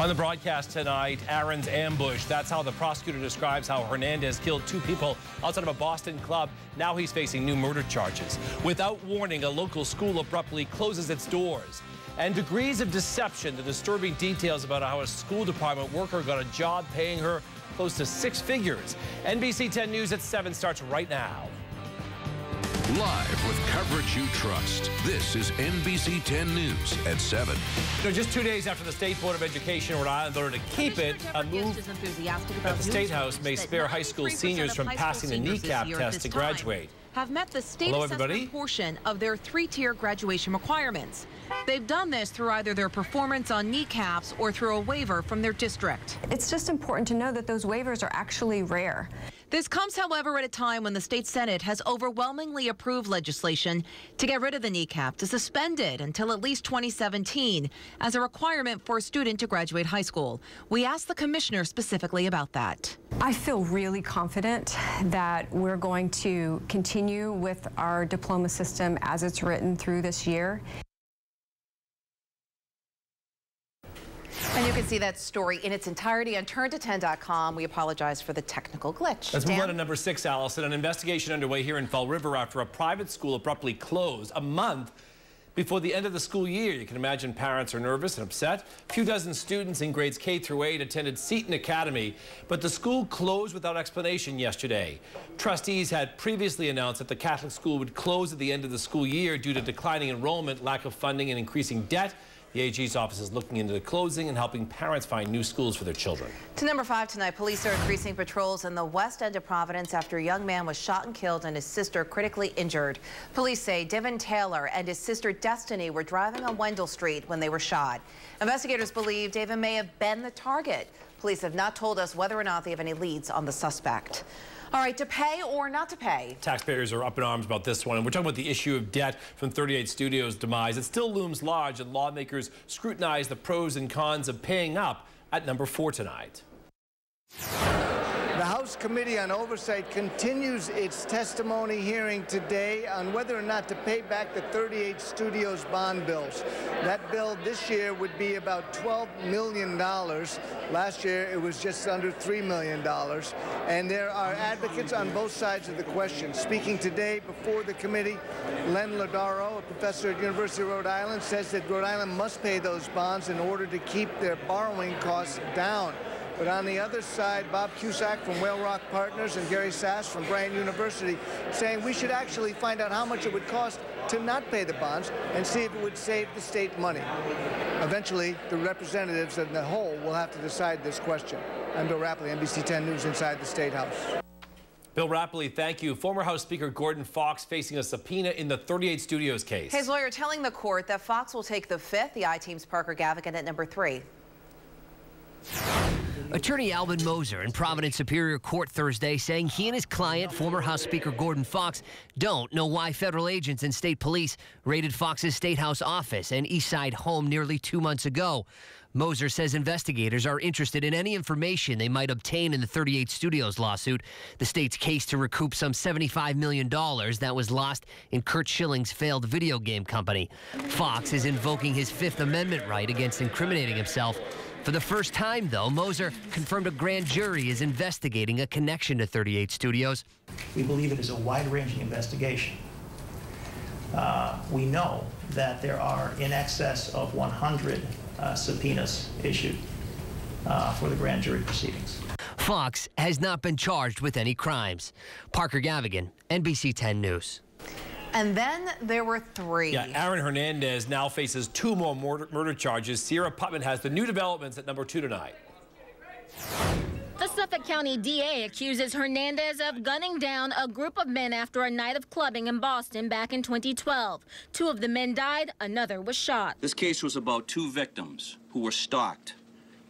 On the broadcast tonight, Aaron's ambush. That's how the prosecutor describes how Hernandez killed 2 people outside of a Boston club. Now he's facing new murder charges. Without warning, a local school abruptly closes its doors. And degrees of deception, the disturbing details about how a school department worker got a job paying her close to 6 figures. NBC 10 News at 7 starts right now. Live with coverage you trust. This is NBC 10 News at 7. Just 2 days after the State Board of Education in Rhode Island voted to keep it, a move at the State House may spare high school seniors from passing the kneecap test to graduate. Have met the state assessment portion of their 3-tier graduation requirements. They've done this through either their performance on kneecaps or through a waiver from their district. It's just important to know that those waivers are actually rare. This comes, however, at a time when the state Senate has overwhelmingly approved legislation to get rid of the kneecap, to suspend it until at least 2017 as a requirement for a student to graduate high school. We asked the commissioner specifically about that. I feel really confident that we're going to continue with our diploma system as it's written through this year. And you can see that story in its entirety on turnto10.com. We apologize for the technical glitch. Let's move on to number 6, Allison. An investigation underway here in Fall River after a private school abruptly closed a month before the end of the school year. You can imagine parents are nervous and upset. A few dozen students in grades K through 8 attended Seton Academy, but the school closed without explanation yesterday. Trustees had previously announced that the Catholic school would close at the end of the school year due to declining enrollment, lack of funding, and increasing debt. The AG's office is looking into the closing and helping parents find new schools for their children. To number 5 tonight, police are increasing patrols in the west end of Providence after a young man was shot and killed and his sister critically injured. Police say Devin Taylor and his sister Destiny were driving on Wendell Street when they were shot. Investigators believe Devin may have been the target. Police have not told us whether or not they have any leads on the suspect. All right, to pay or not to pay? Taxpayers are up in arms about this one, and we're talking about the issue of debt from 38 Studios' demise. It still looms large, and lawmakers scrutinize the pros and cons of paying up at number 4 tonight. The House Committee on Oversight continues its testimony hearing today on whether or not to pay back the 38 Studios bond bills. That bill this year would be about $12 million. Last year, it was just under $3 million. And there are advocates on both sides of the question. Speaking today before the committee, Len Ladaro, a professor at University of Rhode Island, says that Rhode Island must pay those bonds in order to keep their borrowing costs down. But on the other side, Bob Cusack from Whale Rock Partners and Gary Sass from Bryant University saying we should actually find out how much it would cost to not pay the bonds and see if it would save the state money. Eventually, the representatives in the whole will have to decide this question. I'm Bill Rapley, NBC 10 News inside the State House. Bill Rapley, thank you. Former House Speaker Gordon Fox facing a subpoena in the 38 Studios case. His lawyer telling the court that Fox will take the 5th, the I-Team's Parker Gavigan at number 3. Attorney Alvin Moser in Providence Superior Court Thursday saying he and his client, former House Speaker Gordon Fox, don't know why federal agents and state police raided Fox's State House office and East Side home nearly 2 months ago. Moser says investigators are interested in any information they might obtain in the 38 Studios lawsuit, the state's case to recoup some $75 million that was lost in Kurt Schilling's failed video game company. Fox is invoking his Fifth Amendment right against incriminating himself. For the first time, though, Moser confirmed a grand jury is investigating a connection to 38 Studios. We believe it is a wide-ranging investigation. We know that there are in excess of 100 subpoenas issued for the grand jury proceedings. Fox has not been charged with any crimes. Parker Gavigan, NBC 10 News. And then there were 3. Yeah, Aaron Hernandez now faces 2 more murder charges. Sierra Putman has the new developments at number 2 tonight. The Suffolk County DA accuses Hernandez of gunning down a group of men after a night of clubbing in Boston back in 2012. 2 of the men died, another was shot. This case was about 2 victims who were stalked,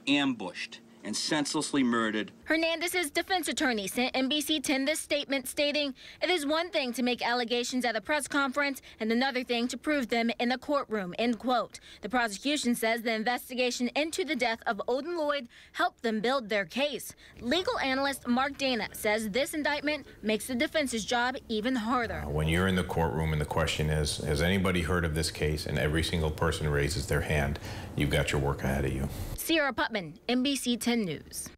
ambushed, and senselessly murdered. Hernandez's defense attorney sent NBC 10 this statement stating, "It is one thing to make allegations at a press conference and another thing to prove them in the courtroom," end quote. The prosecution says the investigation into the death of Odin Lloyd helped them build their case. Legal analyst Mark Dana says this indictment makes the defense's job even harder. When you're in the courtroom and the question is, has anybody heard of this case, and every single person raises their hand, you've got your work ahead of you. Sierra Putman, NBC 10 News.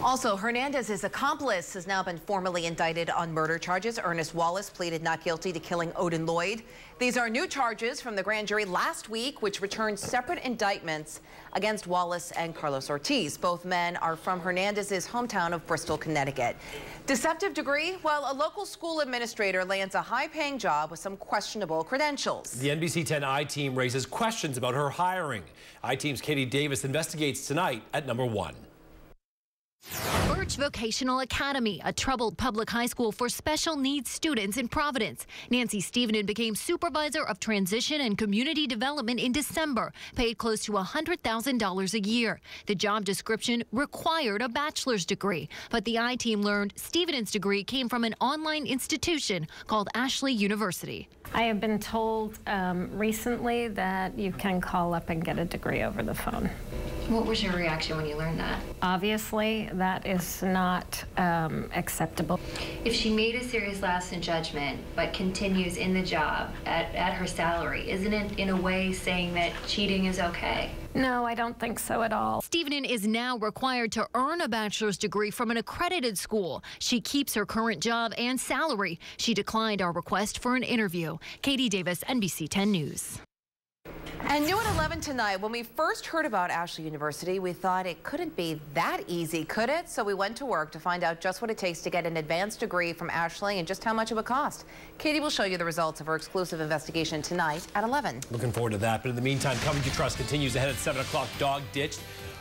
Also, Hernandez's accomplice has now been formally indicted on murder charges. Ernest Wallace pleaded not guilty to killing Odin Lloyd. These are new charges from the grand jury last week, which returned separate indictments against Wallace and Carlos Ortiz. Both men are from Hernandez's hometown of Bristol, Connecticut. Deceptive degree? Well, a local school administrator lands a high-paying job with some questionable credentials. The NBC 10 I-Team raises questions about her hiring. I-Team's Katie Davis investigates tonight at number 1. Birch Vocational Academy, a troubled public high school for special needs students in Providence. Nancy Stevenin became supervisor of transition and community development in December, paid close to $100,000 a year. The job description required a bachelor's degree, but the I-Team learned Stevenin's degree came from an online institution called Ashley University. I have been told recently that you can call up and get a degree over the phone. What was your reaction when you learned that? Obviously, that is not acceptable. If she made a serious lapse in judgment but continues in the job at her salary, isn't it in a way saying that cheating is okay? No, I don't think so at all. Stevenin is now required to earn a bachelor's degree from an accredited school. She keeps her current job and salary. She declined our request for an interview. Katie Davis, NBC 10 News. And new at 11 tonight, when we first heard about Ashley University, we thought it couldn't be that easy, could it? So we went to work to find out just what it takes to get an advanced degree from Ashley and just how much it would cost. Katie will show you the results of her exclusive investigation tonight at 11. Looking forward to that. But in the meantime, Coverage You Trust continues ahead at 7 o'clock. Dog ditched.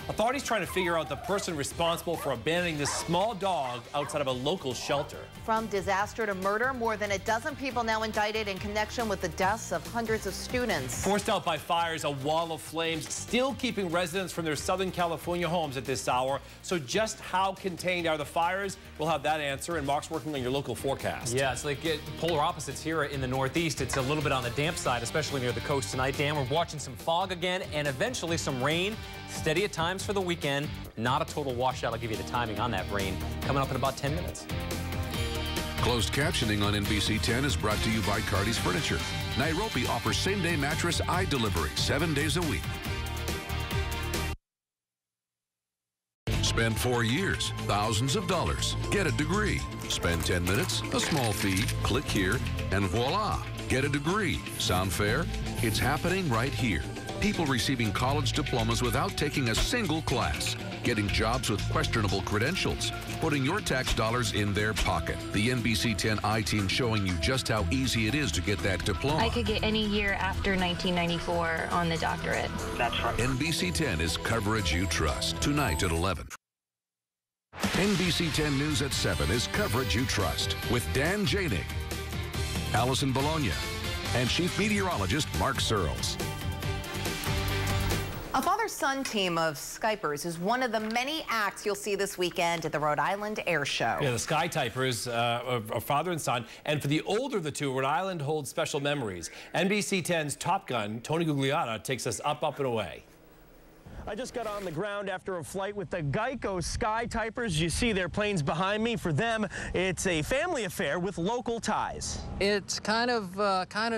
Authorities trying to figure out the person responsible for abandoning this small dog outside of a local shelter. From disaster to murder, more than a dozen people now indicted in connection with the deaths of hundreds of students. Forced out by fires, a wall of flames still keeping residents from their Southern California homes at this hour. So just how contained are the fires? We'll have that answer, and Mark's working on your local forecast. Yeah, it's like polar opposites here in the Northeast. It's a little bit on the damp side, especially near the coast tonight. Dan, we're watching some fog again and eventually some rain. Steady at times for the weekend. Not a total washout. I'll give you the timing on that rain coming up in about 10 minutes. Closed captioning on NBC 10 is brought to you by Cardi's Furniture. Nairobi offers same-day mattress eye delivery 7 days a week. Spend 4 years, thousands of dollars. Get a degree. Spend 10 minutes, a small fee. Click here, and voila, get a degree. Sound fair? It's happening right here. People receiving college diplomas without taking a single class, getting jobs with questionable credentials, putting your tax dollars in their pocket. The NBC 10 I-Team showing you just how easy it is to get that diploma. I could get any year after 1994 on the doctorate. That's right. NBC 10 is coverage you trust. Tonight at 11. NBC 10 News at 7 is coverage you trust with Dan Janig, Allison Bologna, and Chief Meteorologist Mark Searles. A father-son team of Skypers is one of the many acts you'll see this weekend at the Rhode Island Air Show. Yeah, the Sky Typers are father and son, and for the older of the two, Rhode Island holds special memories. NBC 10's Top Gun, Tony Gugliotta, takes us up and away. I just got on the ground after a flight with the Geico Sky Typers. You see their planes behind me. For them, it's a family affair with local ties. It's kind of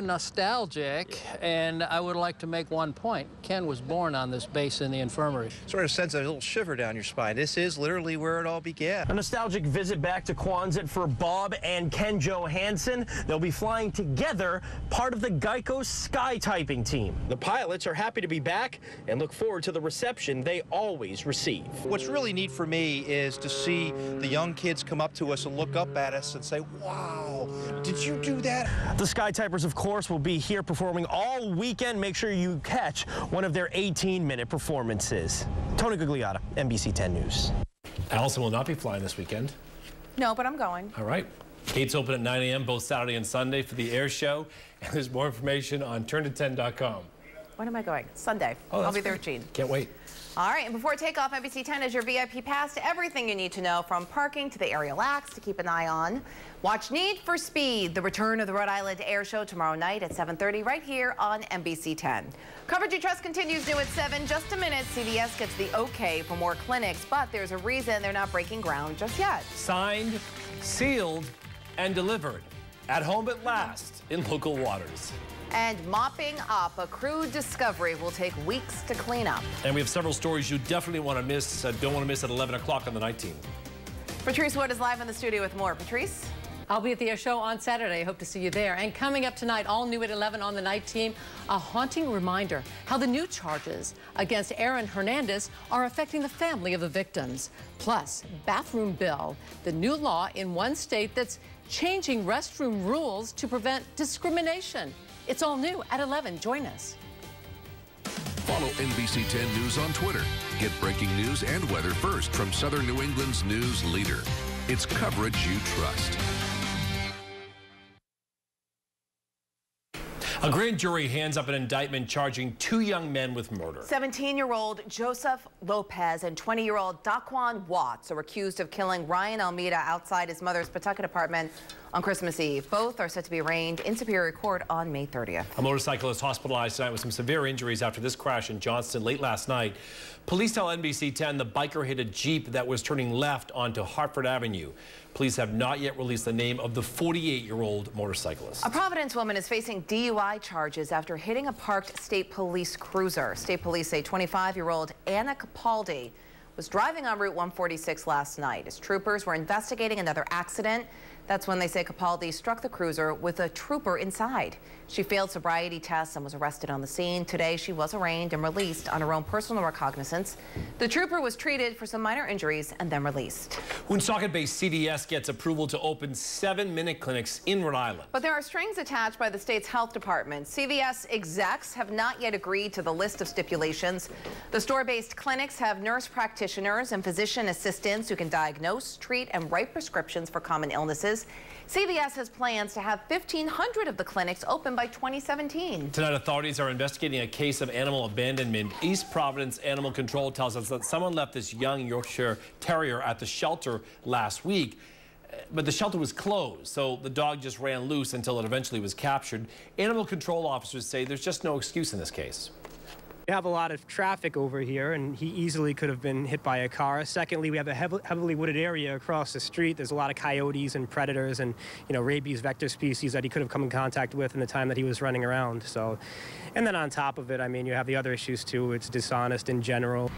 nostalgic, and I would like to make one point. Ken was born on this base in the infirmary. Sort of sends a little shiver down your spine. This is literally where it all began. A nostalgic visit back to Quonset for Bob and Ken Johansson. They'll be flying together, part of the Geico Sky Typing team. The pilots are happy to be back and look forward to the reception they always receive. What's really neat for me is to see the young kids come up to us and look up at us and say, wow, did you do that? The Sky Typers, of course, will be here performing all weekend. Make sure you catch one of their 18-minute performances. Tony Gugliotta, NBC 10 News. Allison will not be flying this weekend. No, but I'm going. All right. Gates open at 9 a.m. both Saturday and Sunday for the air show. And there's more information on turnto10.com. When am I going? Sunday. Oh, I'll be there, great. Gene. Can't wait. All right, and before takeoff, NBC 10 is your VIP pass to everything you need to know, from parking to the aerial acts to keep an eye on. Watch Need for Speed, the return of the Rhode Island Air Show tomorrow night at 7:30 right here on NBC 10. Coverage You Trust continues new at 7. Just a minute, CVS gets the okay for more clinics, but there's a reason they're not breaking ground just yet. Signed, sealed, and delivered. At home at last in local waters. And mopping up, a crew discovery will take weeks to clean up. And we have several stories you definitely want to miss, don't want to miss at 11 o'clock on the night team. Patrice Wood is live in the studio with more. Patrice? I'll be at the show on Saturday. I hope to see you there. And coming up tonight, all new at 11 on the night team, a haunting reminder how the new charges against Aaron Hernandez are affecting the family of the victims. Plus, bathroom bill, the new law in one state that's changing restroom rules to prevent discrimination. It's all new at 11. Join us. Follow NBC 10 News on Twitter. Get breaking news and weather first from Southern New England's news leader. It's coverage you trust. A grand jury hands up an indictment charging 2 young men with murder. 17-year-old Joseph Lopez and 20-year-old Daquan Watts are accused of killing Ryan Almeida outside his mother's Pawtucket apartment on Christmas Eve. Both are set to be arraigned in Superior Court on May 30th. A motorcyclist hospitalized tonight with some severe injuries after this crash in Johnston late last night. Police tell NBC 10 the biker hit a Jeep that was turning left onto Hartford Avenue. Police have not yet released the name of the 48-year-old motorcyclist. A Providence woman is facing DUI charges after hitting a parked state police cruiser. State police say 25-year-old Anna Capaldi was driving on Route 146 last night. As troopers were investigating another accident, that's when they say Capaldi struck the cruiser with a trooper inside. She failed sobriety tests and was arrested on the scene. Today, she was arraigned and released on her own personal recognizance. The trooper was treated for some minor injuries and then released. Woonsocket-based CDS gets approval to open 7-minute clinics in Rhode Island. But there are strings attached by the state's health department. CVS execs have not yet agreed to the list of stipulations. The store-based clinics have nurse practitioners and physician assistants who can diagnose, treat, and write prescriptions for common illnesses. CVS has plans to have 1,500 of the clinics open by 2017. Tonight, authorities are investigating a case of animal abandonment. East Providence Animal Control tells us that someone left this young Yorkshire Terrier at the shelter last week, but the shelter was closed, so the dog just ran loose until it eventually was captured. Animal control officers say there's just no excuse in this case. We have a lot of traffic over here, and he easily could have been hit by a car. Secondly, we have a heavily wooded area across the street. There's a lot of coyotes and predators and, rabies vector species that he could have come in contact with in the time that he was running around. So, and then on top of it, you have the other issues too. It's dishonest in general.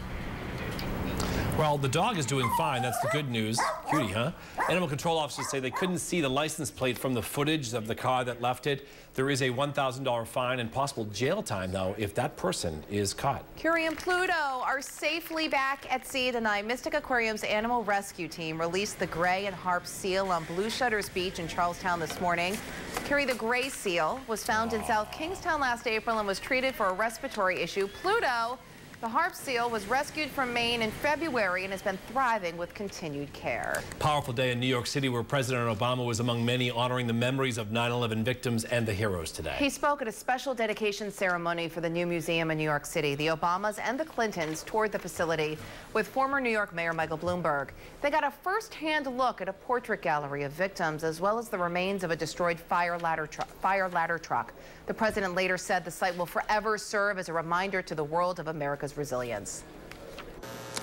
Well, the dog is doing fine. That's the good news. Cutie, huh? Animal control officers say they couldn't see the license plate from the footage of the car that left it. There is a $1,000 fine and possible jail time, though, if that person is caught. Curie and Pluto are safely back at sea tonight. Mystic Aquarium's animal rescue team released the gray and harp seal on Blue Shutters Beach in Charlestown this morning. Curie, the gray seal, was found in South Kingstown last April and was treated for a respiratory issue. Pluto, the harp seal, was rescued from Maine in February and has been thriving with continued care. Powerful day in New York City where President Obama was among many honoring the memories of 9/11 victims and the heroes today. He spoke at a special dedication ceremony for the new museum in New York City. The Obamas and the Clintons toured the facility with former New York Mayor Michael Bloomberg. They got a first-hand look at a portrait gallery of victims as well as the remains of a destroyed fire ladder truck. The president later said the site will forever serve as a reminder to the world of America's resilience.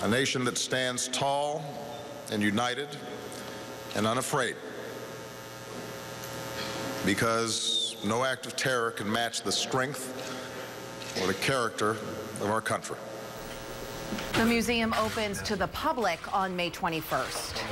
A nation that stands tall and united and unafraid, because no act of terror can match the strength or the character of our country. The museum opens to the public on May 21st.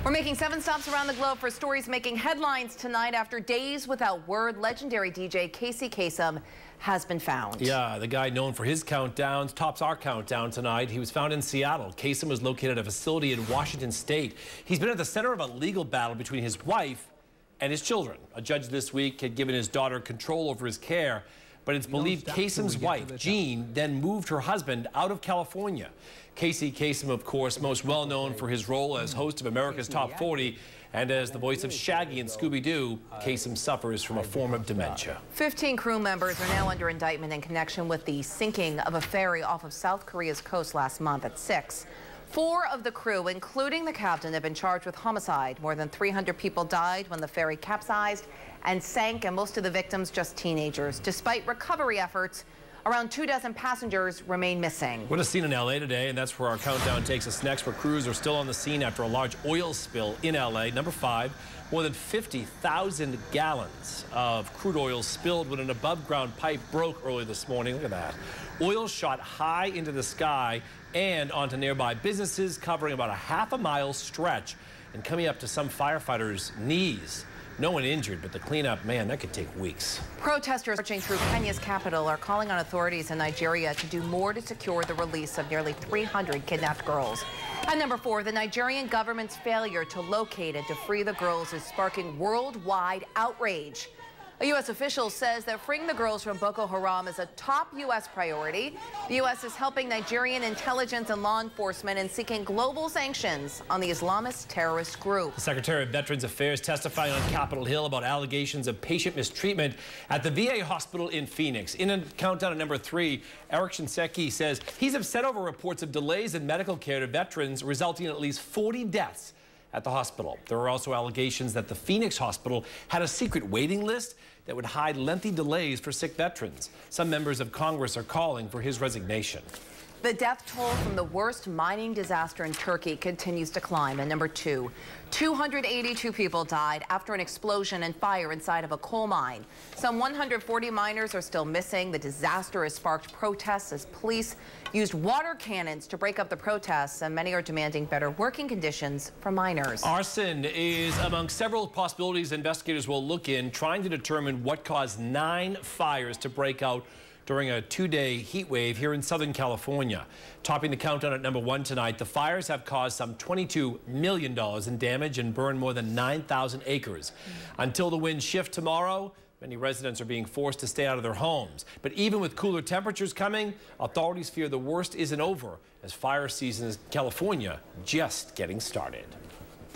We're making 7 stops around the globe for stories making headlines tonight. After days without word, legendary DJ Casey Kasem has been found. Yeah, the guy known for his countdowns tops our countdown tonight. He was found in Seattle. Kasem was located at a facility in Washington State. He's been at the center of a legal battle between his wife and his children. A judge this week had given his daughter control over his care, but it's believed Kasem's wife, Jean, then moved her husband out of California. Casey Kasem, of course, most well known for his role as host of America's Top 40 and as the voice of Shaggy and Scooby-Doo. Kasem suffers from a form of dementia. 15 crew members are now under indictment in connection with the sinking of a ferry off of South Korea's coast last month at 6. 4 of the crew, including the captain, have been charged with homicide. More than 300 people died when the ferry capsized and sank, and most of the victims just teenagers. Despite recovery efforts, Around 24 passengers remain missing. What a scene in L.A. today, and that's where our countdown takes us next, where crews are still on the scene after a large oil spill in L.A. Number 5, more than 50,000 gallons of crude oil spilled when an above-ground pipe broke early this morning. Look at that. Oil shot high into the sky and onto nearby businesses, covering about a half-a-mile stretch and coming up to some firefighters' knees. No one injured, but the cleanup, man, that could take weeks. Protesters marching through Kenya's capital are calling on authorities in Nigeria to do more to secure the release of nearly 300 kidnapped girls. At number 4, the Nigerian government's failure to locate and to free the girls is sparking worldwide outrage. A U.S. official says that freeing the girls from Boko Haram is a top U.S. priority. The U.S. is helping Nigerian intelligence and law enforcement in seeking global sanctions on the Islamist terrorist group. The Secretary of Veterans Affairs testifying on Capitol Hill about allegations of patient mistreatment at the VA hospital in Phoenix. In a countdown at number 3, Eric Shinseki says he's upset over reports of delays in medical care to veterans, resulting in at least 40 deaths at the hospital. There are also allegations that the Phoenix hospital had a secret waiting list that would hide lengthy delays for sick veterans. Some members of Congress are calling for his resignation. The death toll from the worst mining disaster in Turkey continues to climb. At number 2, 282 people died after an explosion and fire inside of a coal mine. Some 140 miners are still missing. The disaster has sparked protests as police used water cannons to break up the protests, and many are demanding better working conditions for miners. Arson is among several possibilities investigators will look in, trying to determine what caused 9 fires to break out during a 2-day heat wave here in Southern California. Topping the countdown at number 1 tonight, the fires have caused some $22 million in damage and burned more than 9,000 acres. Until the winds shift tomorrow, many residents are being forced to stay out of their homes. But even with cooler temperatures coming, authorities fear the worst isn't over, as fire season in California just getting started.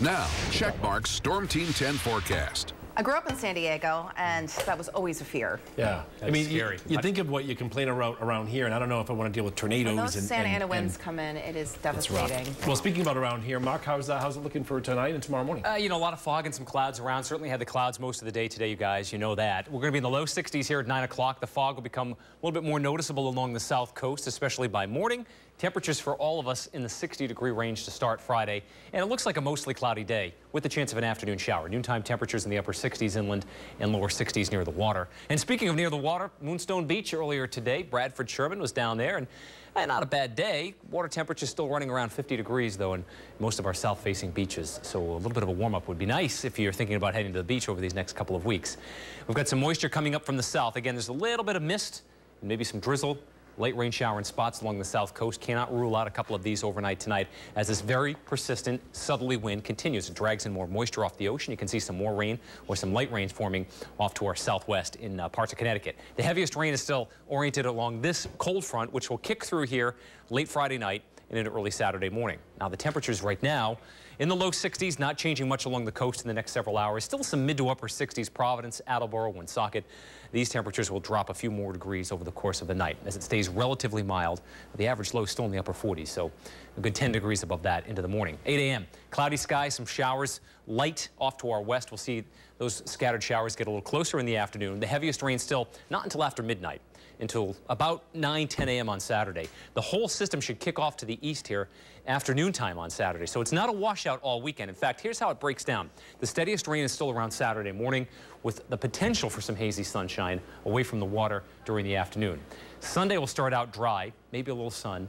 Now, Checkmark's Storm Team 10 forecast. I grew up in San Diego, and that was always a fear. Yeah, I mean, scary. You think of what you complain around here, and I don't know if I want to deal with tornadoes. When those Santa Ana winds come in, it is devastating. Well, speaking about around here, Mark, how's it looking for tonight and tomorrow morning? You know, a lot of fog and some clouds around. Certainly had the clouds most of the day today, you guys. You know that. We're going to be in the low 60s here at 9 o'clock. The fog will become a little bit more noticeable along the south coast, especially by morning. Temperatures for all of us in the 60-degree range to start Friday. And it looks like a mostly cloudy day with the chance of an afternoon shower. Noontime temperatures in the upper 60s inland and lower 60s near the water. And speaking of near the water, Moonstone Beach earlier today, Bradford Sherman was down there, and not a bad day. Water temperatures still running around 50 degrees, though, in most of our south-facing beaches. So a little bit of a warm-up would be nice if you're thinking about heading to the beach over these next couple of weeks. We've got some moisture coming up from the south. Again, there's a little bit of mist and maybe some drizzle. Light rain shower in spots along the south coast. Cannot rule out a couple of these overnight tonight as this very persistent southerly wind continues. It drags in more moisture off the ocean. You can see some more rain or some light rains forming off to our southwest in parts of Connecticut. The heaviest rain is still oriented along this cold front, which will kick through here late Friday night and into early Saturday morning. Now, the temperatures right now in the low 60s, not changing much along the coast in the next several hours. Still some mid to upper 60s, Providence, Attleboro, Woonsocket. These temperatures will drop a few more degrees over the course of the night as it stays relatively mild. The average low is still in the upper 40s, so a good 10 degrees above that into the morning. 8 a.m. Cloudy skies, some showers, light off to our west. We'll see those scattered showers get a little closer in the afternoon. The heaviest rain still not until after midnight, until about 9, 10 a.m. on Saturday. The whole system should kick off to the east here afternoon time on Saturday. So it's not a washout all weekend. In fact, here's how it breaks down. The steadiest rain is still around Saturday morning with the potential for some hazy sunshine away from the water during the afternoon. Sunday will start out dry, maybe a little sun.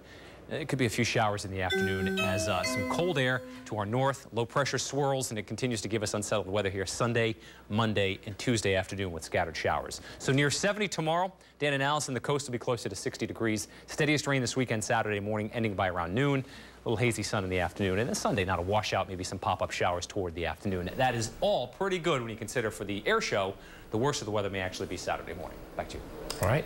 It could be a few showers in the afternoon as some cold air to our north, low pressure swirls, and it continues to give us unsettled weather here Sunday, Monday, and Tuesday afternoon with scattered showers. So near 70 tomorrow. Dan and Allison, the coast will be closer to 60 degrees. Steadiest rain this weekend, Saturday morning, ending by around noon. A little hazy sun in the afternoon. And then Sunday, not a washout, maybe some pop-up showers toward the afternoon. That is all pretty good when you consider for the air show. The worst of the weather may actually be Saturday morning. Back to you. All right.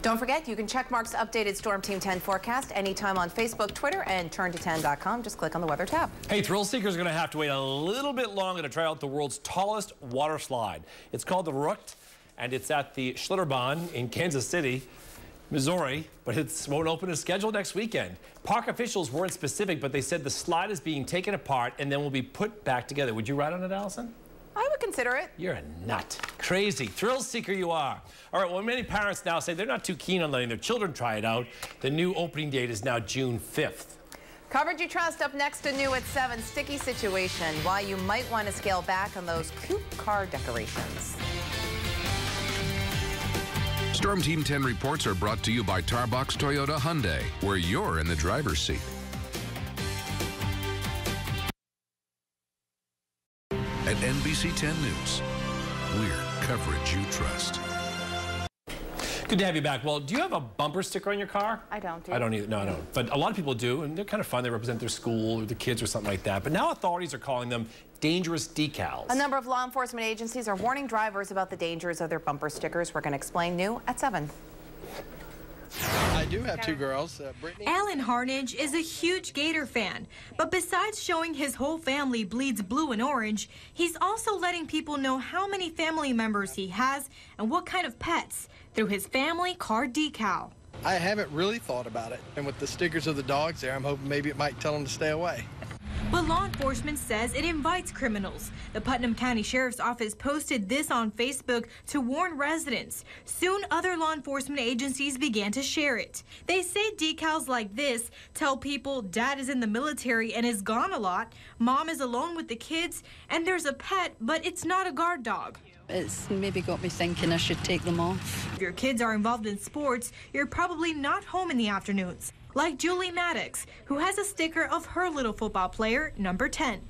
Don't forget, you can check Mark's updated Storm Team 10 forecast anytime on Facebook, Twitter, and turnto10.com. Just click on the weather tab. Hey, thrill seekers are going to have to wait a little bit longer to try out the world's tallest water slide. It's called the Rucht, and it's at the Schlitterbahn in Kansas City, Missouri, but it won't open as scheduled next weekend. Park officials weren't specific, but they said the slide is being taken apart and then will be put back together. Would you ride on it, Allison? I would consider it. You're a nut. Crazy. Thrill seeker you are. All right, well, many parents now say they're not too keen on letting their children try it out. The new opening date is now June 5th. Coverage you trust up next to New at 7. Sticky situation. Why you might want to scale back on those cute car decorations. Storm Team 10 reports are brought to you by Tarbox Toyota Hyundai, where you're in the driver's seat. At NBC 10 News, we're coverage you trust. Good to have you back. Well, do you have a bumper sticker on your car? I don't. I don't either. No, I don't. But a lot of people do, and they're kind of fun. They represent their school or the kids or something like that. But now authorities are calling them dangerous decals. A number of law enforcement agencies are warning drivers about the dangers of their bumper stickers. We're going to explain New at 7. I do have 2 girls. Brittany. Alan Harnage is a huge Gator fan, but besides showing his whole family bleeds blue and orange, he's also letting people know how many family members he has and what kind of pets through his family car decal. I haven't really thought about it, and with the stickers of the dogs there, I'm hoping maybe it might tell them to stay away. But law enforcement says it invites criminals. The Putnam County Sheriff's Office posted this on Facebook to warn residents. Soon, other law enforcement agencies began to share it. They say decals like this tell people dad is in the military and is gone a lot, mom is alone with the kids, and there's a pet, but it's not a guard dog. It's maybe got me thinking I should take them off. If your kids are involved in sports, you're probably not home in the afternoons. Like Julie Maddox, who has a sticker of her little football player, number 10.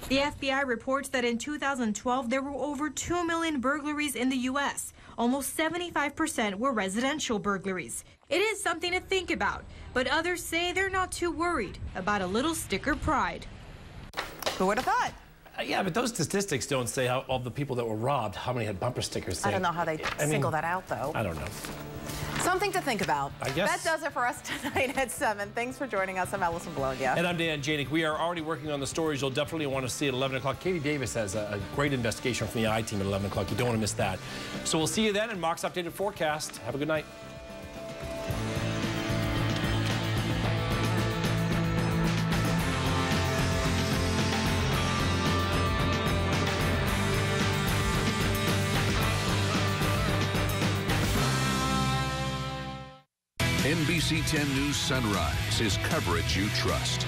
The FBI reports that in 2012, there were over 2 million burglaries in the U.S. Almost 75% were residential burglaries. It is something to think about, but others say they're not too worried about a little sticker pride. Who would have thought? Yeah, but those statistics don't say how of the people that were robbed, how many had bumper stickers. I don't know how they single that out, though. I don't know. Something to think about. I guess. That does it for us tonight at 7. Thanks for joining us. I'm Allison Bologna. And I'm Dan Janik. We are already working on the stories you'll definitely want to see at 11 o'clock. Katie Davis has a great investigation from the I-Team at 11 o'clock. You don't want to miss that. So we'll see you then in Mark's updated forecast. Have a good night. NBC 10 News Sunrise is coverage you trust.